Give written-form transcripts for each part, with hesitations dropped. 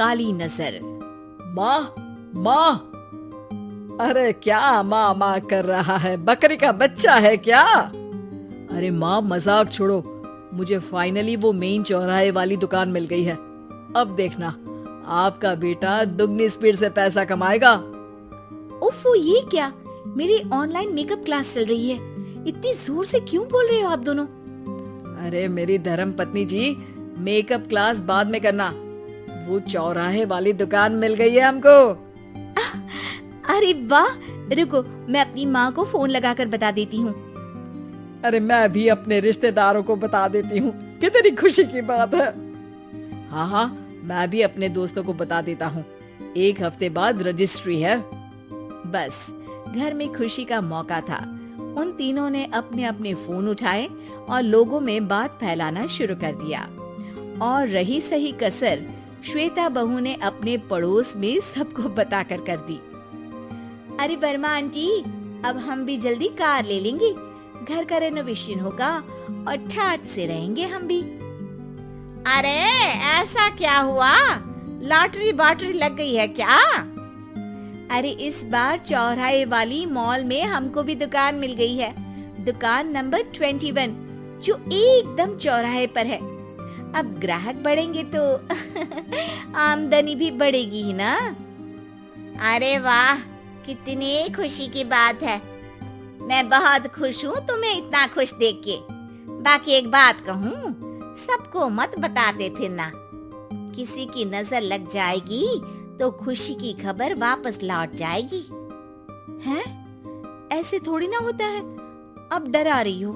काली नजर। माँ, माँ, अरे क्या माँ माँ कर रहा है? बकरी का बच्चा है क्या? अरे माँ, मजाक छोड़ो। मुझे फाइनली वो मेन चौराहे वाली दुकान मिल गई है। अब देखना, आपका बेटा दुगनी स्पीड से पैसा कमाएगा। उफ़, ये क्या? मेरी ऑनलाइन मेकअप क्लास चल रही है। इतनी जोर से क्यों बोल रहे हो आप दोनों? अरे मेरी धर्म पत्नी जी, मेकअप क्लास बाद में करना। वो चौराहे वाली दुकान मिल गई है हमको। अरे वाह, रुको मैं अपनी माँ को फोन लगाकर बता देती हूँ। अरे मैं भी अपने रिश्तेदारों को बता देती हूँ। कितनी खुशी की बात है। हाँ हाँ, मैं भी अपने दोस्तों को बता देता हूँ। 1 हफ्ते बाद रजिस्ट्री है। बस घर में खुशी का मौका था। उन तीनों ने अपने अपने फोन उठाए और लोगों में बात फैलाना शुरू कर दिया। और रही सही कसर श्वेता बहू ने अपने पड़ोस में सबको बताकर कर दी। अरे वर्मा आंटी, अब हम भी जल्दी कार ले लेंगे। घर का रेनोवेशन होगा और ठाट से रहेंगे हम भी। अरे ऐसा क्या हुआ? लॉटरी बाटरी लग गई है क्या? अरे इस बार चौराहे वाली मॉल में हमको भी दुकान मिल गई है। दुकान नंबर 21, जो एकदम चौराहे पर है। अब ग्राहक बढ़ेंगे तो आमदनी भी बढ़ेगी ही ना। अरे वाह, कितनी खुशी की बात है। मैं बहुत खुश हूँ तुम्हें इतना खुश देख के। बाकी एक बात कहूँ, सबको मत बताते फिरना। किसी की नजर लग जाएगी तो खुशी की खबर वापस लौट जाएगी। हैं? ऐसे थोड़ी ना होता है। अब डरा रही हो।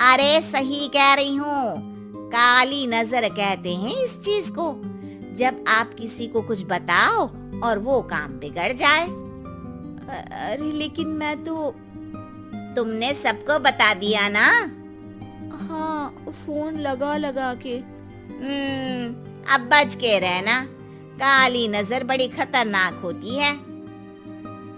अरे सही कह रही हूँ। काली नजर कहते हैं इस चीज को, जब आप किसी को कुछ बताओ और वो काम बिगड़ जाए। अरे लेकिन मैं तो। तुमने सबको बता दिया ना? हाँ, फोन लगा लगा के। अब बच के रहना। काली नजर बड़ी खतरनाक होती है।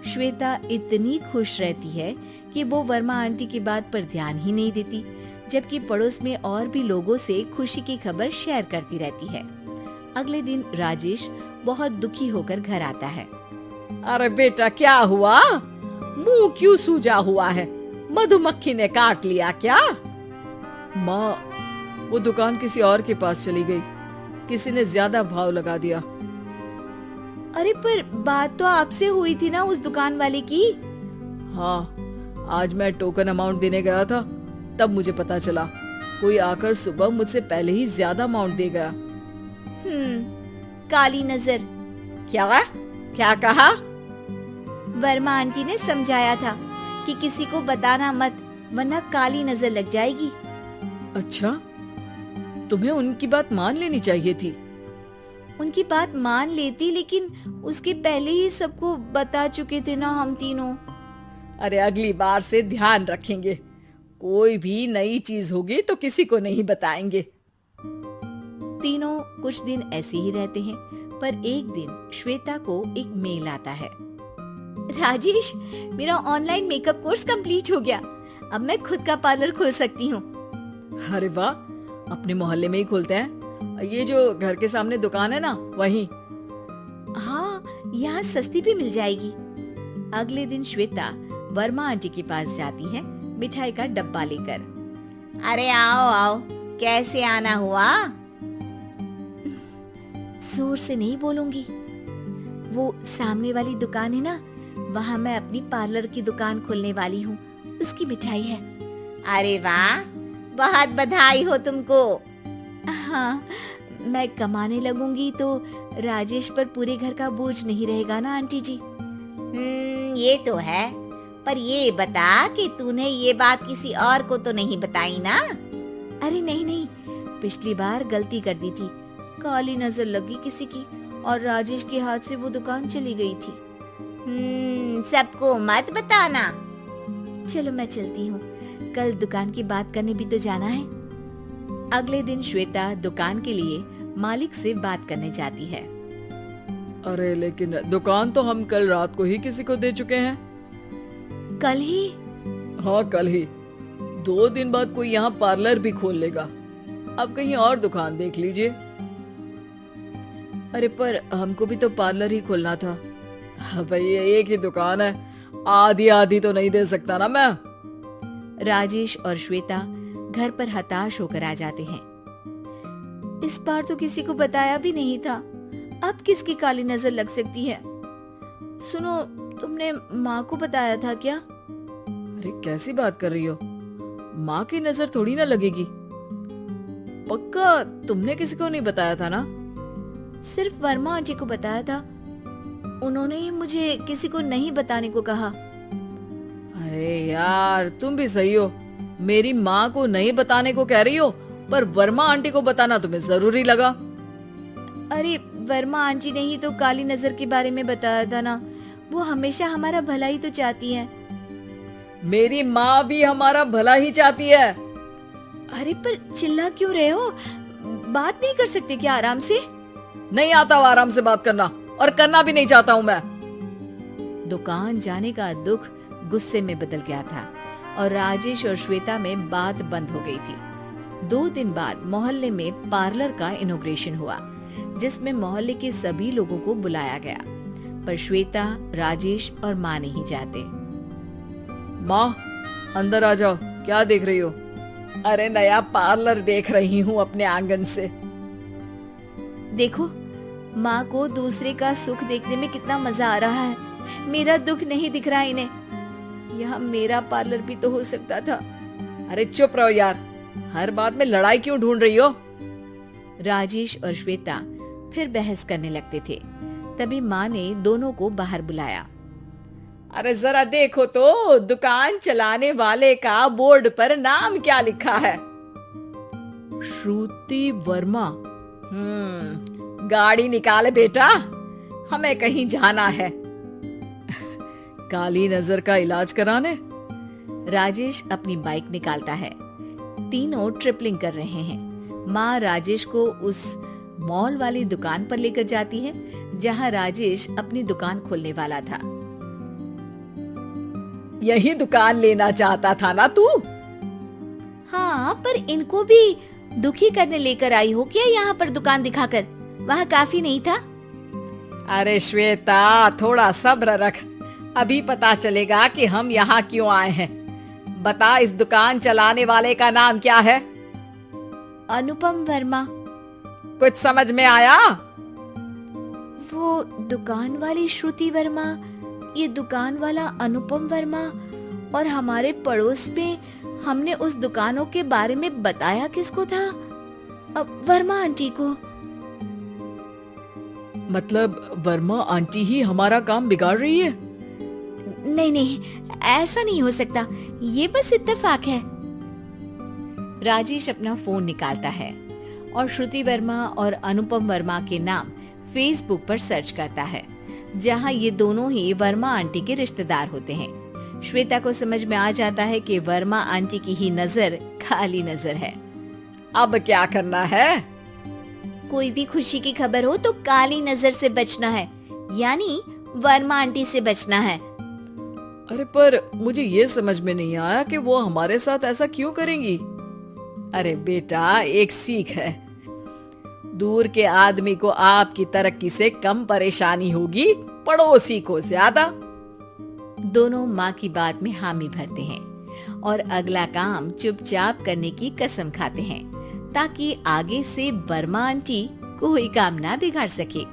श्वेता इतनी खुश रहती है कि वो वर्मा आंटी की बात पर ध्यान ही नहीं देती, जबकि पड़ोस में और भी लोगों से खुशी की खबर शेयर करती रहती है। अगले दिन राजेश बहुत दुखी होकर घर आता है। अरे बेटा, क्या हुआ? मुंह क्यों सूजा हुआ है? मधुमक्खी ने काट लिया क्या? माँ, वो दुकान किसी और के पास चली गई। किसी ने ज्यादा भाव लगा दिया। अरे पर बात तो आपसे हुई थी ना उस दुकान वाले की। हाँ, आज मैं टोकन अमाउंट देने गया था, तब मुझे पता चला। कोई आकर सुबह मुझसे पहले ही ज्यादा अमाउंट दे गया। काली नजर। क्या कहा? वर्मा आंटी ने समझाया था कि किसी को बताना मत, वरना काली नजर लग जाएगी। अच्छा, तुम्हें उनकी बात मान लेनी चाहिए थी। उनकी बात मान लेती, लेकिन उसके पहले ही सबको बता चुके थे ना हम तीनों। अरे अगली बार से ध्यान रखेंगे। कोई भी नई चीज होगी तो किसी को नहीं बताएंगे। तीनों कुछ दिन ऐसे ही रहते हैं, पर एक दिन श्वेता को एक मेल आता है। राजेश, मेरा ऑनलाइन मेकअप कोर्स कंप्लीट हो गया। अब मैं खुद का पार्लर खोल सकती हूँ। अरे वाह, अपने मोहल्ले में ही खोलते हैं। ये जो घर के सामने दुकान है ना, वहीं। हाँ, यहाँ सस्ती भी मिल जाएगी। अगले दिन श्वेता वर्मा आंटी के पास जाती है मिठाई का डब्बा लेकर। अरे आओ आओ, कैसे आना हुआ? जोर से नहीं बोलूंगी। वो सामने वाली दुकान है ना, वहाँ मैं अपनी पार्लर की दुकान खोलने वाली हूँ। उसकी मिठाई है। अरे वाह, बहुत बधाई हो तुमको। हाँ, मैं कमाने लगूंगी तो राजेश पर पूरे घर का बोझ नहीं रहेगा ना आंटी जी। ये तो है, पर ये बता कि तूने ये बात किसी और को तो नहीं बताई ना? अरे नहीं नहीं, पिछली बार गलती कर दी थी। काली नजर लगी किसी की और राजेश के हाथ से वो दुकान चली गई थी। सबको मत बताना। चलो मैं चलती हूँ, कल दुकान की बात करने भी तो जाना है। अगले दिन श्वेता दुकान के लिए मालिक से बात करने जाती है। अरे लेकिन दुकान तो हम कल रात को ही किसी को दे चुके हैं। कल ही? हाँ, कल ही। 2 दिन बाद कोई यहाँ पार्लर भी खोल लेगा। अब कहीं और दुकान देख लीजिए। अरे पर हमको भी तो पार्लर ही खोलना था। भाई एक ही दुकान है, आधी आधी तो नहीं दे सकता ना मैं। राजेश और श्वेता घर पर हताश होकर आ जाते हैं। इस बार तो किसी को बताया भी नहीं था, अब किसकी काली नजर लग सकती है? सुनो, तुमने माँ को बताया था क्या? अरे कैसी बात कर रही हो, माँ की नजर थोड़ी ना लगेगी। पक्का तुमने किसी को नहीं बताया था ना? सिर्फ वर्मा आंटी को बताया था, उन्होंने ही मुझे किसी को नहीं बताने को कहा। अरे यार तुम भी सही हो, मेरी माँ को नहीं बताने को कह रही हो, पर वर्मा आंटी को बताना तुम्हें जरूरी लगा। अरे वर्मा आंटी ने ही तो काली नजर के बारे में बताया था ना, वो हमेशा हमारा भला ही तो चाहती है। मेरी माँ भी हमारा भला ही चाहती है। अरे पर चिल्ला क्यों रहे हो? बात नहीं कर सकते क्या आराम से? नहीं आता वो आराम से बात करना, और करना भी नहीं चाहता हूँ मैं। दुकान जाने का दुख गुस्से में बदल गया था और राजेश और श्वेता में बात बंद हो गई थी। 2 दिन बाद मोहल्ले में पार्लर का इनॉग्रेशन हुआ, जिसमें मोहल्ले के सभी लोगों को बुलाया गया, पर श्वेता, राजेश और माँ नहीं जाते। माँ अंदर आ जाओ, क्या देख रही हो? अरे नया पार्लर देख रही हूँ अपने आंगन से। देखो, माँ को दूसरे का सुख देखने में कितना मजा आ रहा है, मेरा दुख नहीं दिख रहा इन्हें। यहाँ मेरा पार्लर भी तो हो सकता था। अरे चुप रहो यार, हर बात में लड़ाई क्यों ढूंढ रही हो? राजेश और श्वेता फिर बहस करने लगते थे। तभी माँ ने दोनों को बाहर बुलाया। अरे जरा देखो तो, दुकान चलाने वाले का बोर्ड पर नाम क्या लिखा है? श्रुति वर्मा। गाड़ी निकाले बेटा, हमें कहीं जाना है। काली नजर का इलाज कराने। राजेश अपनी बाइक निकालता है। तीनों ट्रिपलिंग कर रहे हैं। माँ राजेश को उस मॉल वाली दुकान पर लेकर जाती है जहाँ राजेश अपनी दुकान खोलने वाला था। यही दुकान लेना चाहता था ना तू? हाँ, पर इनको भी दुखी करने लेकर आई हो क्या यहाँ पर दुकान दिखाकर? वहाँ काफी नहीं था? अरे श्वेता थोड़ा सब्र रख, अभी पता चलेगा कि हम यहाँ क्यों आए हैं। बता, इस दुकान चलाने वाले का नाम क्या है? अनुपम वर्मा। कुछ समझ में आया? वो दुकान वाली श्रुति वर्मा, ये दुकान वाला अनुपम वर्मा, और हमारे पड़ोस में हमने उस दुकानों के बारे में बताया किसको था? अब वर्मा आंटी को। मतलब वर्मा आंटी ही हमारा काम बिगाड़ रही है? नहीं नहीं, ऐसा नहीं हो सकता, ये बस इत्तेफाक है। राजेश अपना फोन निकालता है और श्रुति वर्मा और अनुपम वर्मा के नाम फेसबुक पर सर्च करता है, जहां ये दोनों ही वर्मा आंटी के रिश्तेदार होते हैं। श्वेता को समझ में आ जाता है कि वर्मा आंटी की ही नजर काली नजर है। अब क्या करना है? कोई भी खुशी की खबर हो तो काली नजर से बचना है, यानी वर्मा आंटी से बचना है। अरे पर मुझे ये समझ में नहीं आया कि वो हमारे साथ ऐसा क्यों करेंगी। अरे बेटा, एक सीख है, दूर के आदमी को आपकी तरक्की से कम परेशानी होगी, पड़ोसी को ज्यादा। दोनों माँ की बात में हामी भरते हैं और अगला काम चुपचाप करने की कसम खाते हैं, ताकि आगे से वर्मा आंटी कोई काम ना बिगाड़ सके।